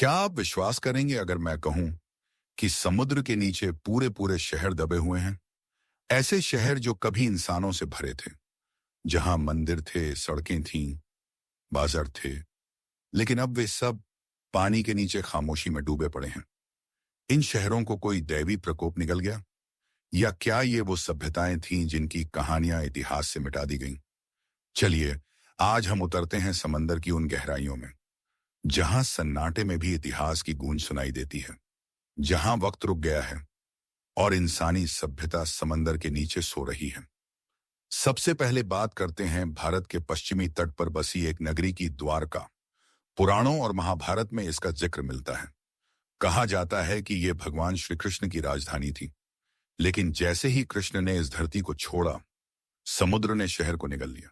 क्या आप विश्वास करेंगे अगर मैं कहूं कि समुद्र के नीचे पूरे पूरे शहर दबे हुए हैं? ऐसे शहर जो कभी इंसानों से भरे थे, जहां मंदिर थे, सड़कें थीं, बाजार थे, लेकिन अब वे सब पानी के नीचे खामोशी में डूबे पड़े हैं। इन शहरों को कोई दैवी प्रकोप निगल गया, या क्या ये वो सभ्यताएं थीं जिनकी कहानियां इतिहास से मिटा दी गईं? चलिए, आज हम उतरते हैं समंदर की उन गहराइयों में, जहां सन्नाटे में भी इतिहास की गूंज सुनाई देती है, जहां वक्त रुक गया है और इंसानी सभ्यता समंदर के नीचे सो रही है। सबसे पहले बात करते हैं भारत के पश्चिमी तट पर बसी एक नगरी की, द्वारका। पुराणों और महाभारत में इसका जिक्र मिलता है। कहा जाता है कि यह भगवान श्री कृष्ण की राजधानी थी, लेकिन जैसे ही कृष्ण ने इस धरती को छोड़ा, समुद्र ने शहर को निगल लिया।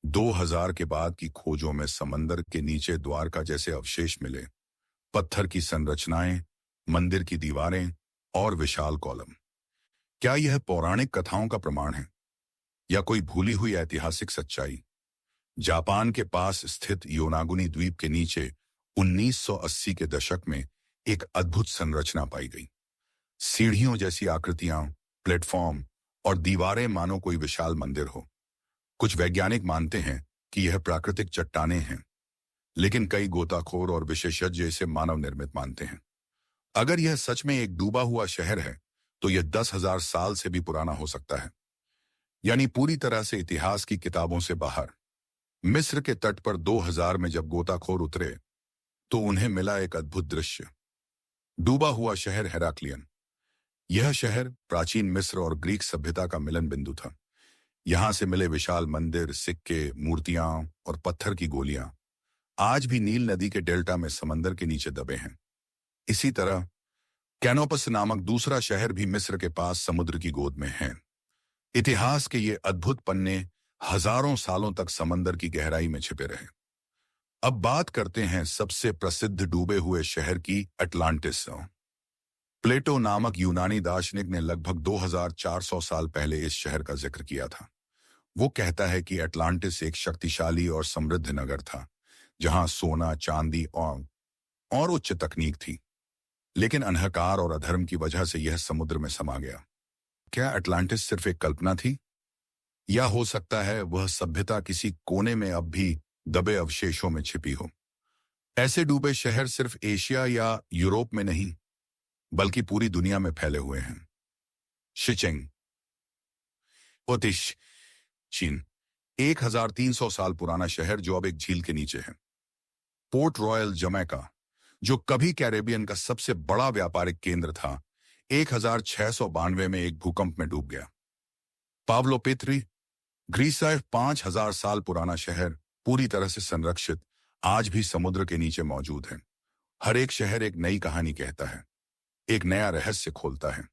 2000 के बाद की खोजों में समंदर के नीचे द्वारका जैसे अवशेष मिले, पत्थर की संरचनाएं, मंदिर की दीवारें और विशाल कॉलम। क्या यह पौराणिक कथाओं का प्रमाण है, या कोई भूली हुई ऐतिहासिक सच्चाई? जापान के पास स्थित योनागुनी द्वीप के नीचे 1980 के दशक में एक अद्भुत संरचना पाई गई। सीढ़ियों जैसी आकृतियां, प्लेटफॉर्म और दीवारें मानो कोई विशाल मंदिर हो। कुछ वैज्ञानिक मानते हैं कि यह प्राकृतिक चट्टानें हैं, लेकिन कई गोताखोर और विशेषज्ञ इसे मानव निर्मित मानते हैं। अगर यह सच में एक डूबा हुआ शहर है, तो यह 10,000 साल से भी पुराना हो सकता है, यानी पूरी तरह से इतिहास की किताबों से बाहर। मिस्र के तट पर 2000 में जब गोताखोर उतरे, तो उन्हें मिला एक अद्भुत दृश्य। डूबा हुआ शहर हेराक्लियन। यह शहर प्राचीन मिस्र और ग्रीक सभ्यता का मिलन बिंदु था। यहां से मिले विशाल मंदिर, सिक्के, मूर्तियां और पत्थर की गोलियां आज भी नील नदी के डेल्टा में समंदर के नीचे दबे हैं। इसी तरह कैनोपस नामक दूसरा शहर भी मिस्र के पास समुद्र की गोद में है। इतिहास के ये अद्भुत पन्ने हजारों सालों तक समंदर की गहराई में छिपे रहे। अब बात करते हैं सबसे प्रसिद्ध डूबे हुए शहर की, अटलांटिस। प्लेटो नामक यूनानी दार्शनिक ने लगभग 2400 साल पहले इस शहर का जिक्र किया था। वो कहता है कि अटलांटिस एक शक्तिशाली और समृद्ध नगर था, जहां सोना, चांदी और उच्च तकनीक थी। लेकिन अंधकार और अधर्म की वजह से यह समुद्र में समा गया। क्या अटलांटिस सिर्फ एक कल्पना थी, या हो सकता है वह सभ्यता किसी कोने में अब भी दबे अवशेषों में छिपी हो? ऐसे डूबे शहर सिर्फ एशिया या यूरोप में नहीं, बल्कि पूरी दुनिया में फैले हुए हैं। शिचिंग, ओतिश, चीन। 1300 साल पुराना शहर जो अब एक झील के नीचे है। पोर्ट रॉयल, जमैका, जो कभी कैरेबियन का सबसे बड़ा व्यापारिक केंद्र था, 1692 में एक भूकंप में डूब गया। पावलो पेत्री, ग्रीस, 5000 साल पुराना शहर, पूरी तरह से संरक्षित, आज भी समुद्र के नीचे मौजूद है। हर एक शहर एक नई कहानी कहता है, एक नया रहस्य खोलता है।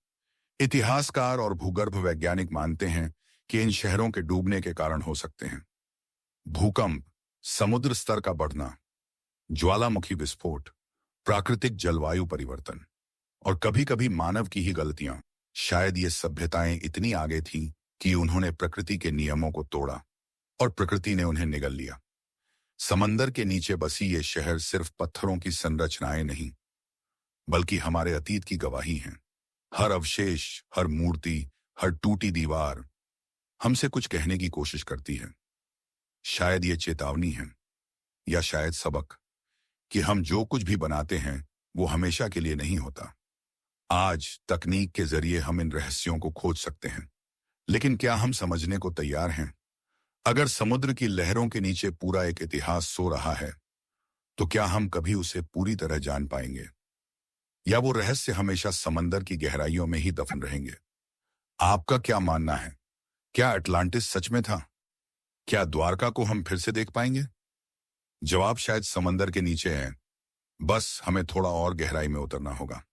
इतिहासकार और भूगर्भ वैज्ञानिक मानते हैं कि इन शहरों के डूबने के कारण हो सकते हैं भूकंप, समुद्र स्तर का बढ़ना, ज्वालामुखी विस्फोट, प्राकृतिक जलवायु परिवर्तन और कभी-कभी मानव की ही गलतियां। शायद ये सभ्यताएं इतनी आगे थीं कि उन्होंने प्रकृति के नियमों को तोड़ा और प्रकृति ने उन्हें निगल लिया। समंदर के नीचे बसी ये शहर सिर्फ पत्थरों की संरचनाएं नहीं, बल्कि हमारे अतीत की गवाही हैं। हर अवशेष, हर मूर्ति, हर टूटी दीवार हमसे कुछ कहने की कोशिश करती है। शायद ये चेतावनी है, या शायद सबक, कि हम जो कुछ भी बनाते हैं वो हमेशा के लिए नहीं होता। आज तकनीक के जरिए हम इन रहस्यों को खोज सकते हैं, लेकिन क्या हम समझने को तैयार हैं? अगर समुद्र की लहरों के नीचे पूरा एक इतिहास सो रहा है, तो क्या हम कभी उसे पूरी तरह जान पाएंगे, या वो रहस्य हमेशा समंदर की गहराइयों में ही दफन रहेंगे? आपका क्या मानना है? क्या अटलांटिस सच में था? क्या द्वारका को हम फिर से देख पाएंगे? जवाब शायद समंदर के नीचे है, बस हमें थोड़ा और गहराई में उतरना होगा।